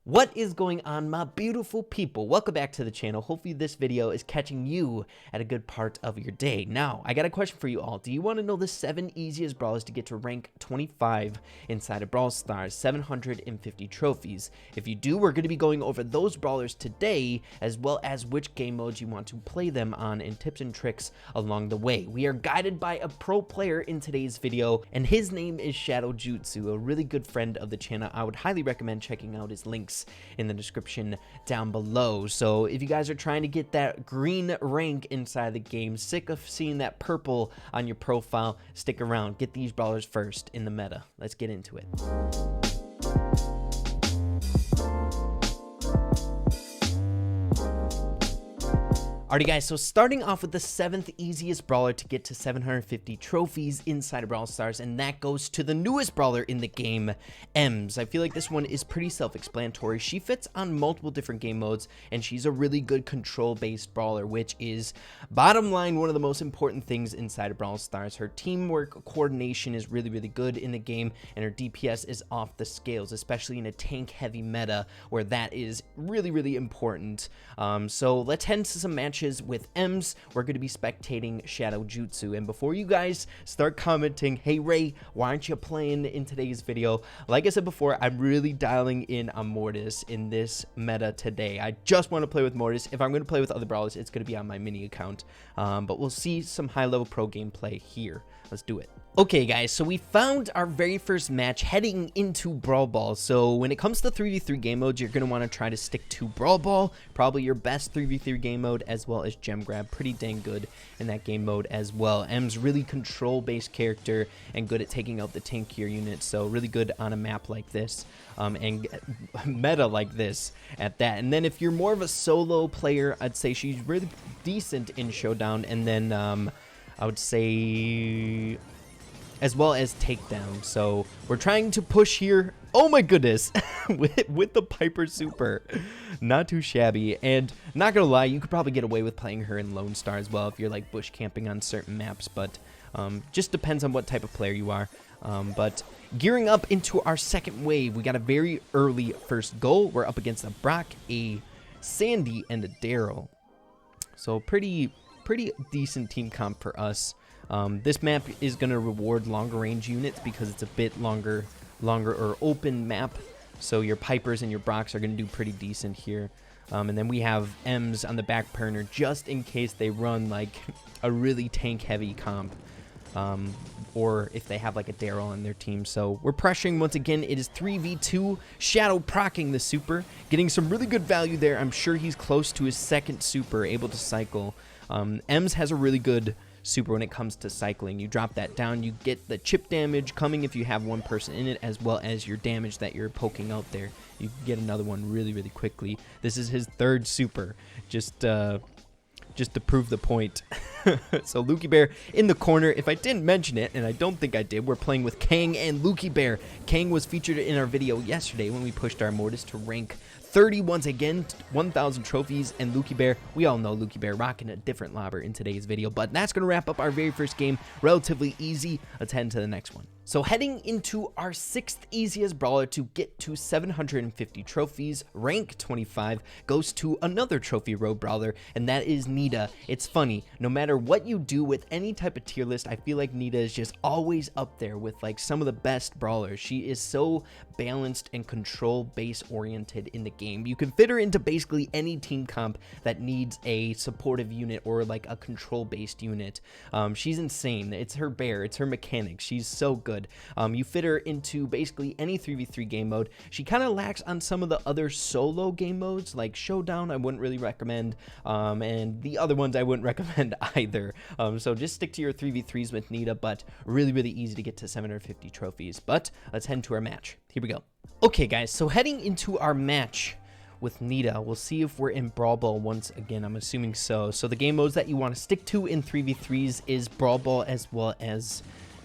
What is going on, my beautiful people? Welcome back to the channel. Hopefully this video is catching you at a good part of your day. Now, I got a question for you all. Do you want to know the 7 easiest brawlers to get to rank 25 inside of Brawl Stars, 750 trophies? If you do, we're going to be going over those brawlers today, as well as which game modes you want to play them on and tips and tricks along the way. We are guided by a pro player in today's video, and his name is Shadow Jutsu, a really good friend of the channel. I would highly recommend checking out his links in the description down below. So if you guys are trying to get that green rank inside the game, sick of seeing that purple on your profile, stick around. Get these brawlers first in the meta. Let's get into it. Alrighty guys, so starting off with the 7th easiest brawler to get to 750 trophies inside of Brawl Stars, and that goes to the newest brawler in the game, Ems. I feel like this one is pretty self-explanatory. She fits on multiple different game modes, and she's a really good control-based brawler, which is, bottom line, one of the most important things inside of Brawl Stars. Her teamwork coordination is really, really good in the game, and her DPS is off the scales, especially in a tank-heavy meta, where that is really, really important. So let's head into some matches with Ems. We're going to be spectating Shadow Jutsu, and before you guys start commenting, hey Ray, why aren't you playing in today's video? Like I said before, I'm really dialing in on Mortis in this meta today. I just want to play with Mortis. If I'm going to play with other brawlers, it's going to be on my mini account, but we'll see some high-level pro gameplay here. Let's do it. Okay guys, so we found our very first match heading into Brawl Ball. So when it comes to 3v3 game modes, you're going to want to try to stick to Brawl Ball, probably your best 3v3 game mode, as well as Gem Grab, pretty dang good in that game mode as well. M's really control-based character and good at taking out the tankier units, so really good on a map like this, and meta like this at that. And then if you're more of a solo player, I'd say she's really decent in Showdown, and then I would say as well as takedown. So we're trying to push here. Oh my goodness, with the Piper Super, not too shabby. And not gonna lie, you could probably get away with playing her in Lone Star as well if you're like bush camping on certain maps, but just depends on what type of player you are. But gearing up into our second wave, we got a very early first goal. We're up against a Brock, a Sandy, and a Darrell. So pretty decent team comp for us. This map is going to reward longer range units because it's a bit longer or open map, so your Pipers and your Brocks are going to do pretty decent here. And then we have M's on the back burner just in case they run like a really tank heavy comp, or if they have like a Darrell on their team. So we're pressuring once again. It is 3v2, Shadow procking the super, getting some really good value there. I'm sure he's close to his second super, able to cycle. Ems has a really good super when it comes to cycling. You drop that down, you get the chip damage coming if you have one person in it, as well as your damage that you're poking out there. You get another one really, really quickly. This is his third super, just to prove the point. So Lukey Bear in the corner. If I didn't mention it, and I don't think I did, we're playing with Kang and Lukey Bear. Kang was featured in our video yesterday when we pushed our Mortis to rank 30 once again, 1,000 trophies, and Lukey Bear, we all know Lukey Bear rocking a different lobber in today's video, but that's going to wrap up our very first game. Relatively easy. Let's head into the next one. So heading into our 6th easiest brawler to get to 750 trophies, rank 25, goes to another trophy road brawler, and that is Nita. It's funny, no matter what you do with any type of tier list, I feel like Nita is just always up there with like some of the best brawlers. She is so balanced and control base oriented in the game. You can fit her into basically any team comp that needs a supportive unit or like a control based unit. She's insane. It's her bear, it's her mechanics. She's so good. You fit her into basically any 3v3 game mode. She kind of lacks on some of the other solo game modes, like Showdown I wouldn't really recommend, and the other ones I wouldn't recommend either. So just stick to your 3v3s with Nita, but really, really easy to get to 750 trophies. But let's head into our match. Here we go. Okay guys, so heading into our match with Nita, we'll see if we're in Brawl Ball once again. I'm assuming so. So the game modes that you want to stick to in 3v3s is Brawl Ball as well as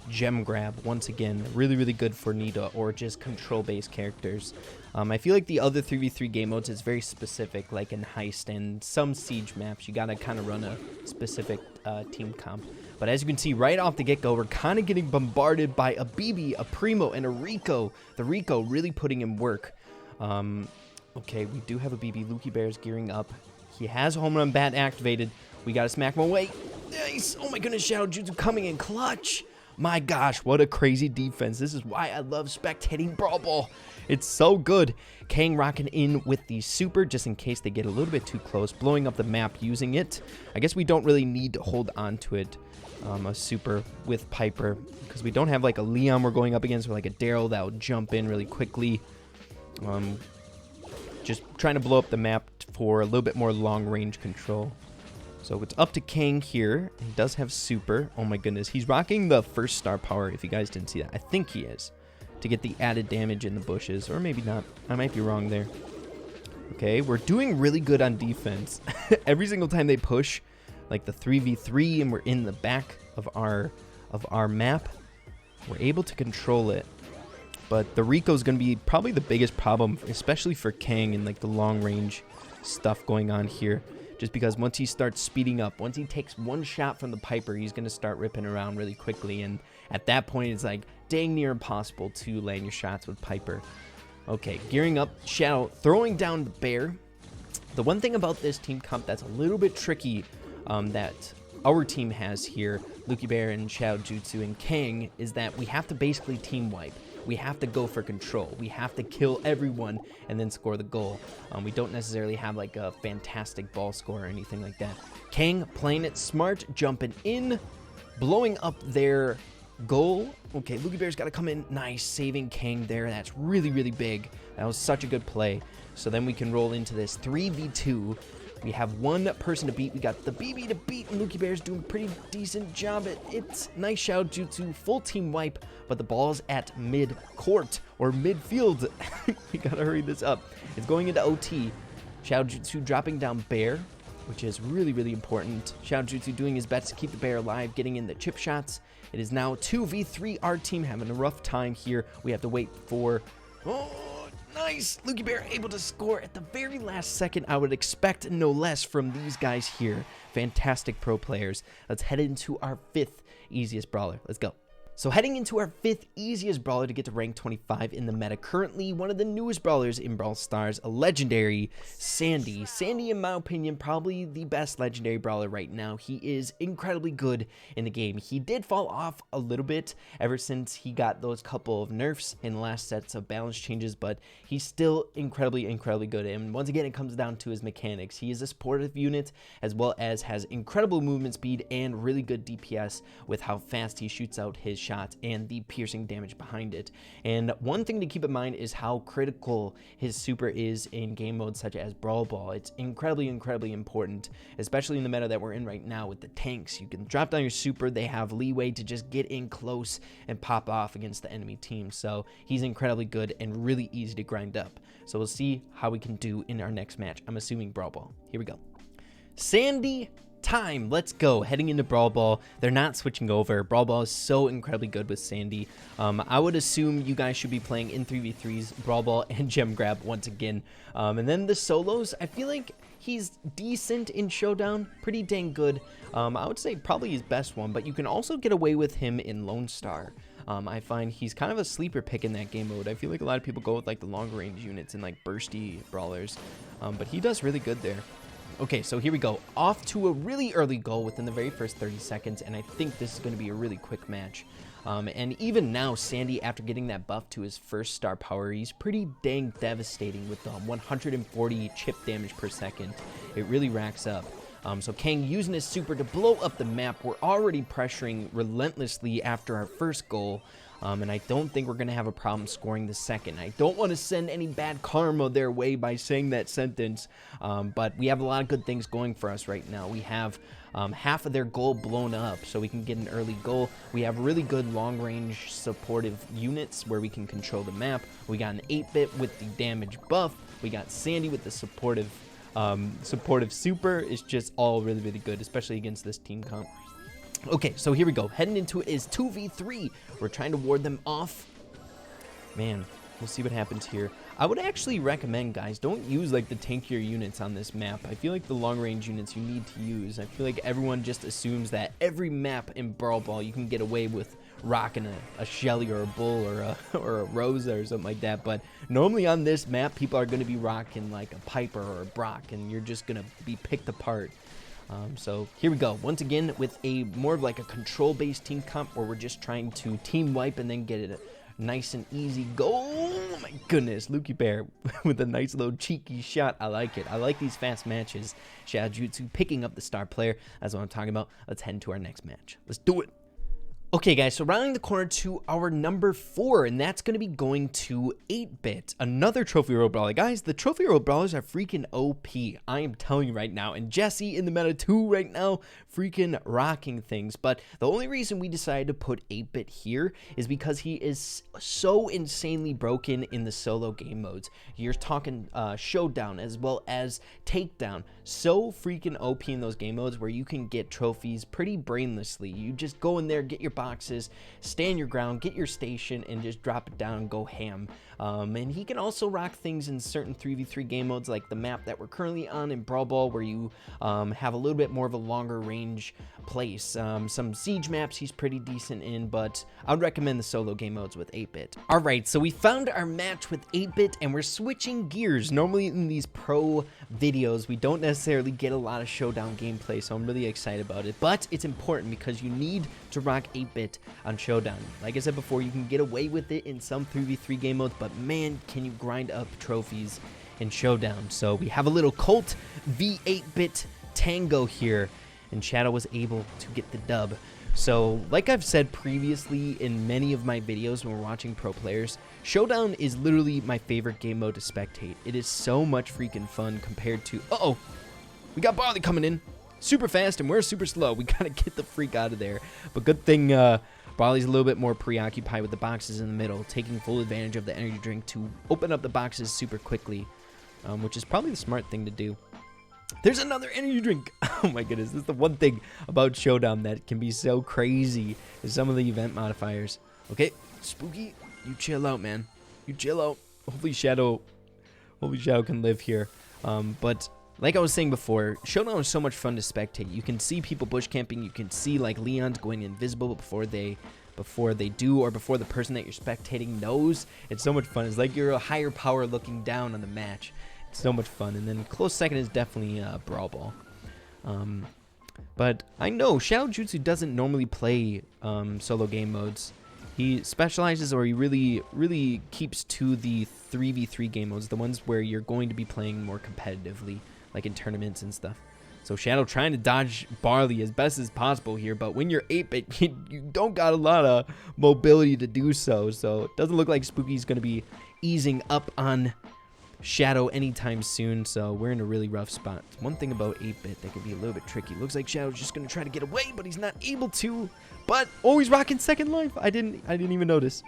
Gem Grab. Once again, really, really good for Nita or just control-based characters. I feel like the other 3v3 game modes is very specific, like in Heist and some Siege maps. You gotta kind of run a specific team comp. But as you can see right off the get-go, we're kind of getting bombarded by a BB, a Primo, and a Rico. The Rico really putting in work. Okay, we do have a BB. Lukey Bear's gearing up. He has Home Run Bat activated. We gotta smack him away. Nice! Oh my goodness, Shadow Jutsu coming in clutch. My gosh, what a crazy defense. This is why I love spectating Brawl Ball. It's so good. Kang rocking in with the super just in case they get a little bit too close, blowing up the map using it. I guess we don't really need to hold on to it, a super with Piper, because we don't have like a Leon we're going up against or like a Darrell that will jump in really quickly. Just trying to blow up the map for a little bit more long range control. So it's up to Kang here. He does have super. Oh my goodness. He's rocking the first star power, if you guys didn't see that. I think he is. To get the added damage in the bushes. Or maybe not. I might be wrong there. Okay, we're doing really good on defense. Every single time they push, like the 3v3, and we're in the back of our map, we're able to control it. But the Rico is going to be probably the biggest problem, especially for Kang and like the long range stuff going on here. Just because once he starts speeding up, once he takes one shot from the Piper, he's going to start ripping around really quickly. And at that point, it's like dang near impossible to land your shots with Piper. Okay, gearing up, Shadow throwing down the bear. The one thing about this team comp that's a little bit tricky that our team has here, Lukey Bear and Shadow Jutsu and Kang, is that we have to basically team wipe. We have to go for control. We have to kill everyone and then score the goal. We don't necessarily have like a fantastic ball score or anything like that. Kang playing it smart, jumping in, blowing up their goal. Okay, Lukey Bear's got to come in. Nice, saving Kang there. That's really, really big. That was such a good play. So then we can roll into this 3v2. We have one person to beat. We got the BB to beat, and Lukey Bear's doing a pretty decent job at it. Nice Shadow Jutsu, full team wipe, but the ball's at mid-court, or midfield. We gotta hurry this up. It's going into OT. Shadow Jutsu dropping down Bear, which is really, really important. Shadow Jutsu doing his best to keep the Bear alive, getting in the chip shots. It is now 2v3. Our team having a rough time here. We have to wait for... Oh, nice! Lukey Bear able to score at the very last second. I would expect no less from these guys here. Fantastic pro players. Let's head into our 5th easiest brawler. Let's go. So heading into our 5th easiest brawler to get to rank 25 in the meta, currently one of the newest brawlers in Brawl Stars, a legendary Sandy. Sandy, in my opinion, probably the best legendary brawler right now. He is incredibly good in the game. He did fall off a little bit ever since he got those couple of nerfs in the last sets of balance changes, but he's still incredibly good. And once again, it comes down to his mechanics. He is a supportive unit as well as has incredible movement speed and really good DPS with how fast he shoots out his shots and the piercing damage behind it. And one thing to keep in mind is how critical his super is in game modes such as Brawl Ball. It's incredibly important, especially in the meta that we're in right now with the tanks. You can drop down your super, they have leeway to just get in close and pop off against the enemy team. So he's incredibly good and really easy to grind up. So we'll see how we can do in our next match. I'm assuming Brawl Ball. Here we go. Sandy time. Let's go. Heading into Brawl Ball. They're not switching over. Brawl Ball is so incredibly good with Sandy. I would assume you guys should be playing in 3v3s, Brawl Ball, and Gem Grab once again. And then the solos, I feel like he's decent in Showdown. Pretty dang good. I would say probably his best one, but you can also get away with him in Lone Star. I find he's kind of a sleeper pick in that game mode. I feel like a lot of people go with like the long range units and like bursty brawlers, but he does really good there. Okay, so here we go. Off to a really early goal within the very first 30 seconds, and I think this is going to be a really quick match. And even now, Sandy, after getting that buff to his first star power, he's pretty dang devastating with the 140 chip damage per second. It really racks up. So Kang using his super to blow up the map. We're already pressuring relentlessly after our first goal. And I don't think we're going to have a problem scoring the second. I don't want to send any bad karma their way by saying that sentence, but we have a lot of good things going for us right now. We have half of their goal blown up, so we can get an early goal. We have really good long-range supportive units where we can control the map. We got an 8-bit with the damage buff. We got Sandy with the supportive super. Is just all really good, especially against this team comp. Okay, so here we go. Heading into it is 2v3. We're trying to ward them off. Man, we'll see what happens here. I would actually recommend, guys, don't use like the tankier units on this map. I feel like the long range units you need to use. I feel like everyone just assumes that every map in Brawl Ball you can get away with rocking a Shelly or a Bull or a Rosa or something like that. But normally on this map, people are going to be rocking like a Piper or a Brock, and you're just going to be picked apart. So here we go. Once again, with a more of like a control-based team comp where we're just trying to team wipe and then get it nice and easy go. Oh my goodness, Lukey Bear with a nice little cheeky shot. I like it. I like these fast matches. Shadow Jutsu picking up the star player. That's what I'm talking about. Let's head into our next match. Let's do it. Okay, guys, so rounding the corner to our number 4, and that's going to be going to 8-Bit, another Trophy Road Brawler. Guys, the Trophy Road Brawlers are freaking OP. I am telling you right now. And Jesse in the meta 2 right now, freaking rocking things. But the only reason we decided to put 8-Bit here is because he is so insanely broken in the solo game modes. You're talking Showdown as well as Takedown. So freaking OP in those game modes where you can get trophies pretty brainlessly. You just go in there, get your boxes, stand your ground, get your station, and just drop it down and go ham. And he can also rock things in certain 3v3 game modes like the map that we're currently on in Brawl where you have a little bit more of a longer range place. Some siege maps he's pretty decent in, but I would recommend the solo game modes with 8-Bit. Alright, so we found our match with 8-Bit and we're switching gears. Normally in these pro videos we don't necessarily get a lot of Showdown gameplay, so I'm really excited about it. But it's important because you need to rock 8-Bit on Showdown. Like I said before, you can get away with it in some 3v3 game modes, but man, can you grind up trophies in Showdown. So we have a little Colt v 8-Bit Tango here, and Shadow was able to get the dub. So like I've said previously in many of my videos when we're watching pro players, Showdown is literally my favorite game mode to spectate. It is so much freaking fun compared to... Uh-oh! We got Barley coming in super fast and we're super slow. We gotta get the freak out of there. But good thing Barley's a little bit more preoccupied with the boxes in the middle, taking full advantage of the energy drink to open up the boxes super quickly, which is probably the smart thing to do. There's another energy drink. Oh my goodness, this is the one thing about Showdown that can be so crazy is some of the event modifiers. Okay, Spooky, you chill out, man. You chill out. Hopefully Shadow can live here. But like I was saying before, Showdown is so much fun to spectate. You can see people bush camping. You can see like Leon's going invisible before they do, or before the person that you're spectating knows. It's so much fun. It's like you're a higher power looking down on the match. It's so much fun. And then close second is definitely Brawl. But I know Shadow Jutsu doesn't normally play solo game modes. He specializes, or he really keeps to the 3v3 game modes, the ones where you're going to be playing more competitively, like in tournaments and stuff. So Shadow trying to dodge Barley as best as possible here, but when you're 8-Bit, you don't got a lot of mobility to do so. So it doesn't look like Spooky's going to be easing up on Shadow anytime soon, so we're in a really rough spot. One thing about 8-Bit that could be a little bit tricky. Looks like Shadow's just going to try to get away, but he's not able to. But, oh, he's rocking second life. I didn't even notice.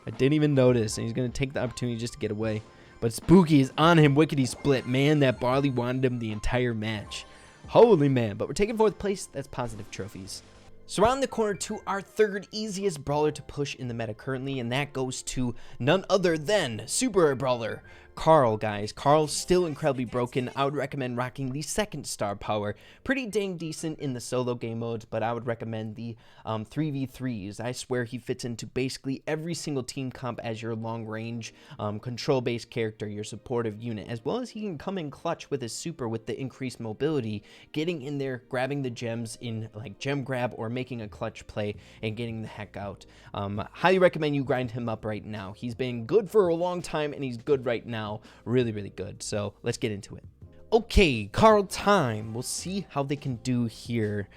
I didn't even notice, and he's going to take the opportunity just to get away. But Spooky is on him, Wickety Split. Man, that Barley wanted him the entire match. Holy man. But we're taking 4th place. That's positive trophies. So around the corner to our 3rd easiest brawler to push in the meta currently, and that goes to none other than Super Brawler Karl, guys. Karl's still incredibly broken. I would recommend rocking the 2nd star power. Pretty dang decent in the solo game modes, but I would recommend the 3v3s. I swear he fits into basically every single team comp as your long range control-based character, your supportive unit, as well as he can come in clutch with his super with the increased mobility, getting in there, grabbing the gems in like gem grab or making a clutch play and getting the heck out. Highly recommend you grind him up right now. He's been good for a long time and he's good right now. Really, really good. So let's get into it. Okay, Karl time. We'll see how they can do here.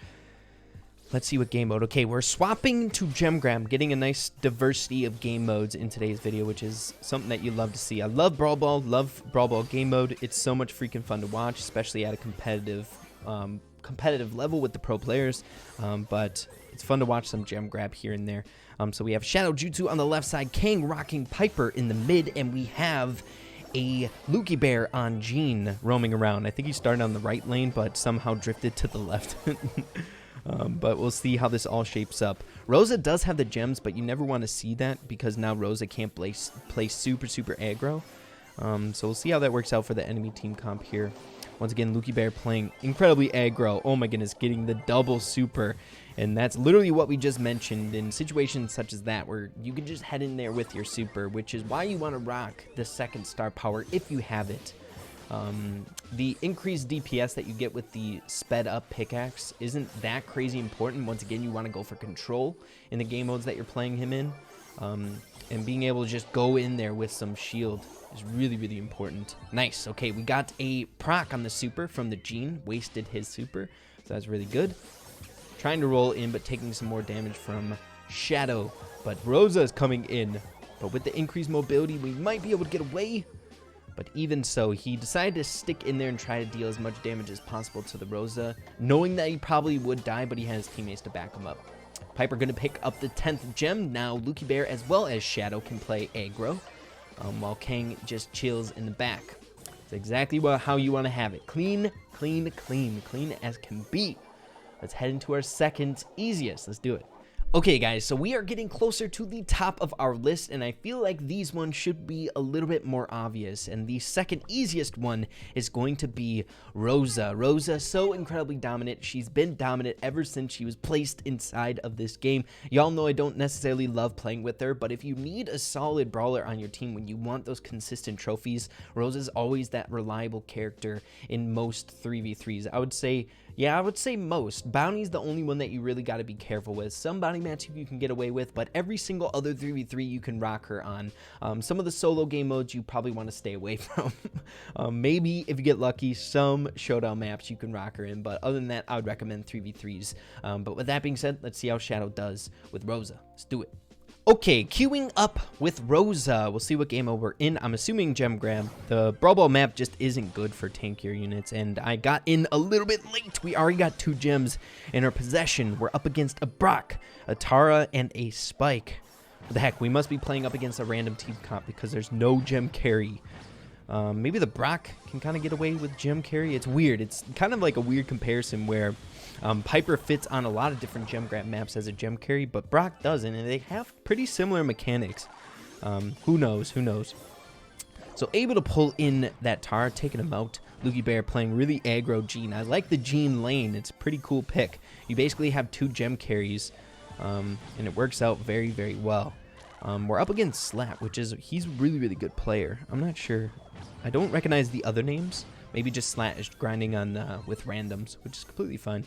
Let's see what game mode. Okay, we're swapping to gem grab, getting a nice diversity of game modes in today's video, which is something that you love to see. I love Brawl Ball, love Brawl Ball game mode. It's so much freaking fun to watch, especially at a competitive level with the pro players. But it's fun to watch some gem grab here and there. So we have Shadow Jutsu on the left side, Kang rocking Piper in the mid, and we have a Lukey Bear on Jean roaming around. I think he started on the right lane, but somehow drifted to the left. But we'll see how this all shapes up. Rosa does have the gems, but you never want to see that because now Rosa can't play super aggro. So we'll see how that works out for the enemy team comp here. Once again, Lucky Bear playing incredibly aggro. Oh my goodness, getting the double super. And that's literally what we just mentioned in situations such as that, where you can just head in there with your super, which is why you want to rock the second star power if you have it. The increased DPS that you get with the sped up pickaxe isn't that crazy important. Once again, you want to go for control in the game modes that you're playing him in. And being able to just go in there with some shield is really, really important. Nice. Okay, we got a proc on the super from the Gene. Wasted his super, so that's really good. Trying to roll in, but taking some more damage from Shadow. But Rosa is coming in. But with the increased mobility, we might be able to get away. But even so, he decided to stick in there and try to deal as much damage as possible to the Rosa, knowing that he probably would die, but he has teammates to back him up. Piper going to pick up the 10th gem. Now Lucky Bear as well as Shadow can play aggro, while Kang just chills in the back. It's exactly how you want to have it. Clean, clean, clean. Clean as can be. Let's head into our second easiest. Let's do it. Okay, guys, so we are getting closer to the top of our list, and I feel like these ones should be a little bit more obvious, and the second easiest one is going to be Rosa. Rosa, so incredibly dominant. She's been dominant ever since she was placed inside of this game. Y'all know I don't necessarily love playing with her, but if you need a solid brawler on your team when you want those consistent trophies, Rosa's always that reliable character in most 3v3s. I would say most. Bounty's the only one that you really got to be careful with. Some bounty matchup you can get away with, but every single other 3v3 you can rock her on. Some of the solo game modes you probably want to stay away from. Maybe if you get lucky, some showdown maps you can rock her in, but other than that, I would recommend 3v3s. But with that being said, let's see how Shadow does with Rosa. Let's do it. Okay, queuing up with Rosa. We'll see what game mode we're in. I'm assuming gem grab. The Brawl map just isn't good for tankier units, and I got in a little bit late. We already got 2 gems in our possession. We're up against a Brock, a Tara, and a Spike. What the heck, we must be playing up against a random team comp because there's no gem carry. Maybe the Brock can kind of get away with gem carry. It's weird. It's kind of like a weird comparison where Piper fits on a lot of different gem grab maps as a gem carry, but Brock doesn't, and they have pretty similar mechanics. Who knows? Who knows? So able to pull in that Tara, taking him out. Lucky Bear playing really aggro Gene. I like the Gene lane. It's a pretty cool pick. You basically have 2 gem carries, and it works out very, very well. We're up against Slat, he's a really, really good player. I'm not sure. I don't recognize the other names. Maybe just Slat is grinding on with randoms, which is completely fine.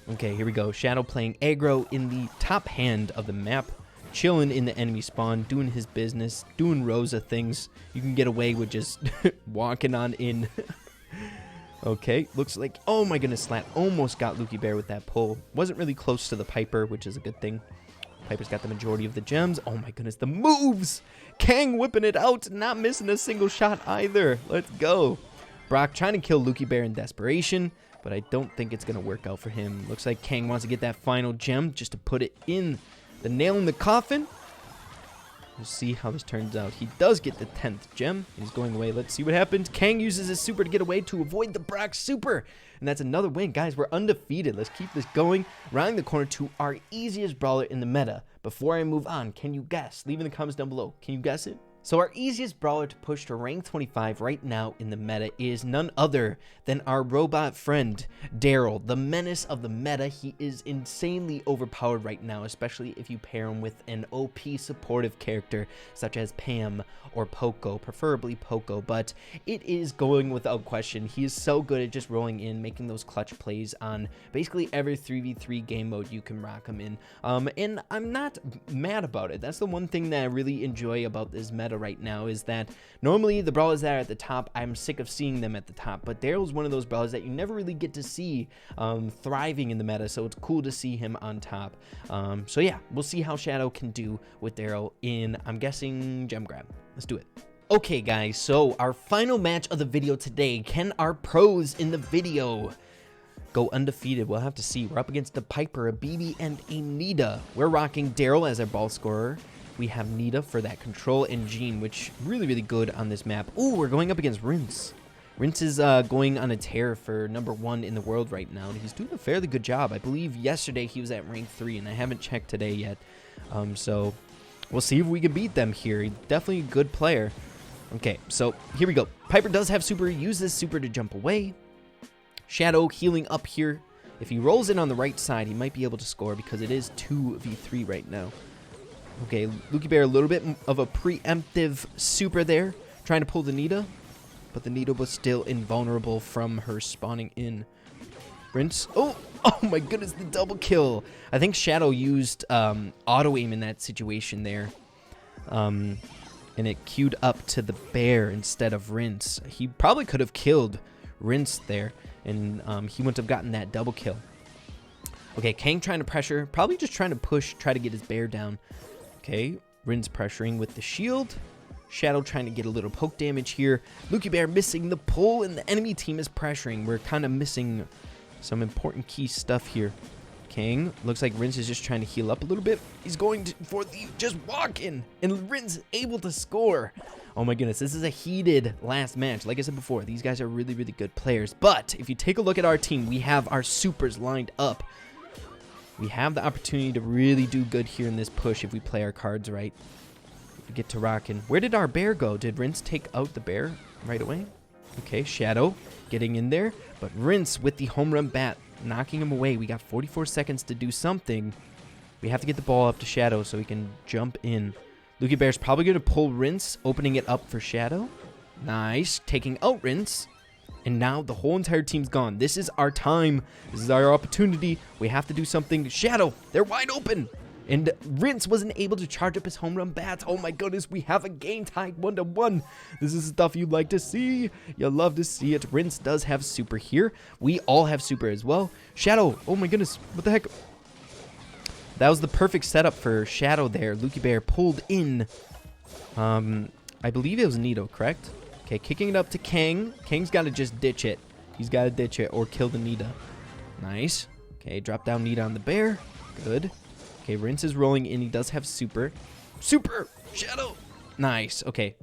Okay, here we go. Shadow playing aggro in the top hand of the map, chilling in the enemy spawn, doing his business, doing Rosa things. You can get away with just walking on in. Okay, looks like, oh my goodness, Slat almost got Lucky Bear with that pull. Wasn't really close to the Piper, which is a good thing. Piper's got the majority of the gems. Oh my goodness, the moves! Kang whipping it out, not missing a single shot either. Let's go. Brock trying to kill Lucky Bear in desperation, but I don't think it's going to work out for him. Looks like Kang wants to get that final gem just to put it in the nail in the coffin. We'll see how this turns out. He does get the 10th gem. He's going away. Let's see what happens. Kang uses his super to get away to avoid the Brock super. And that's another win. Guys, we're undefeated. Let's keep this going. Rounding the corner to our easiest brawler in the meta. Before I move on, can you guess? Leave in the comments down below. Can you guess it? So our easiest brawler to push to rank 25 right now in the meta is none other than our robot friend, Darrell, the menace of the meta. He is insanely overpowered right now, especially if you pair him with an OP supportive character such as Pam or Poco, preferably Poco, but it is going without question. He is so good at just rolling in, making those clutch plays on basically every 3v3 game mode you can rock him in. And I'm not mad about it. That's the one thing that I really enjoy about this meta right now, is that normally the brawlers that are at the top, I'm sick of seeing them at the top, but Darrell's one of those brawlers that you never really get to see thriving in the meta, so it's cool to see him on top. So yeah, we'll see how Shadow can do with Darrell in, I'm guessing, gem grab. Let's do it. Okay guys, so our final match of the video today. Can our pros in the video go undefeated? We'll have to see. We're up against a Piper, a BB, and a Nita. We're rocking Darrell as our ball scorer. We have Nita for that control, and Gene, which really, really good on this map. Ooh, we're going up against Rinse. Rinse is going on a tear for #1 in the world right now, and he's doing a fairly good job. I believe yesterday he was at rank 3, and I haven't checked today yet. So we'll see if we can beat them here. He's definitely a good player. Okay, so here we go. Piper does have super. Use this super to jump away. Shadow healing up here. If he rolls in on the right side, he might be able to score because it is 2v3 right now. Okay, Lucky Bear a little bit of a preemptive super there. Trying to pull the Nita. But the Nita was still invulnerable from her spawning in. Rinse. Oh my goodness, the double kill. I think Shadow used auto aim in that situation there. And it queued up to the bear instead of Rinse. He probably could have killed Rinse there. And he wouldn't have gotten that double kill. Okay, Kang trying to pressure. Probably just trying to push, try to get his bear down. Okay, Rinse pressuring with the shield. Shadow trying to get a little poke damage here. Lucky Bear missing the pull, and the enemy team is pressuring. We're kind of missing some important key stuff here. Kang, looks like Rinse is just trying to heal up a little bit. He's going for the just walk in, and Rinse able to score. Oh my goodness, this is a heated last match. Like I said before, these guys are really, really good players. But if you take a look at our team, we have our supers lined up. We have the opportunity to really do good here in this push if we play our cards right. We get to rocking. Where did our bear go? Did Rinse take out the bear right away? Okay, Shadow getting in there. But Rinse with the home run bat, knocking him away. We got 44 seconds to do something. We have to get the ball up to Shadow so he can jump in. Lucky Bear's probably going to pull Rinse, opening it up for Shadow. Nice. Taking out Rinse. And now the whole entire team's gone. This is our time. This is our opportunity. We have to do something. Shadow, they're wide open. And Rinse wasn't able to charge up his home run bats. Oh my goodness, we have a game tied 1-1. This is stuff you'd like to see. You love to see it. Rinse does have super here. We all have super as well. Shadow, oh my goodness, what the heck? That was the perfect setup for Shadow there. Lucky Bear pulled in. I believe it was Nita, correct? Okay, kicking it up to Kang. Kang's got to just ditch it. He's got to ditch it or kill the Nita. Nice. Okay, drop down Nita on the bear. Good. Okay, Rinse is rolling in. He does have super. Super! Shadow! Nice. Okay.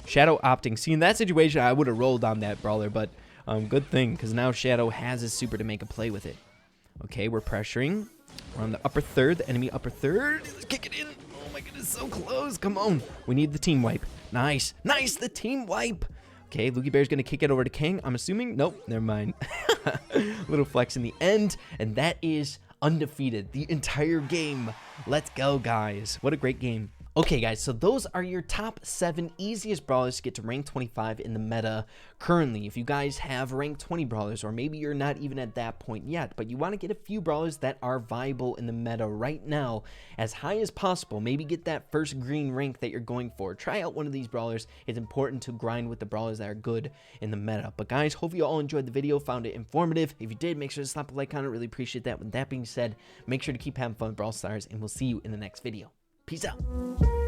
Shadow opting. See, in that situation, I would have rolled on that brawler, but good thing, because now Shadow has his super to make a play with it. Okay, we're pressuring. We're on the upper third, the enemy upper third. Let's kick it in. Oh my goodness, so close. Come on. We need the team wipe. Nice. Nice, the team wipe. Okay, Lucky Bear's going to kick it over to Kang. I'm assuming. Nope, never mind. Little flex in the end, and that is undefeated the entire game. Let's go, guys. What a great game. Okay, guys, so those are your top 7 easiest brawlers to get to rank 25 in the meta currently. If you guys have rank 20 brawlers, or maybe you're not even at that point yet, but you want to get a few brawlers that are viable in the meta right now as high as possible, maybe get that first green rank that you're going for. Try out one of these brawlers. It's important to grind with the brawlers that are good in the meta. But guys, hope you all enjoyed the video, found it informative. If you did, make sure to slap a like on it. Really appreciate that. With that being said, make sure to keep having fun with Brawl Stars, and we'll see you in the next video. Peace out.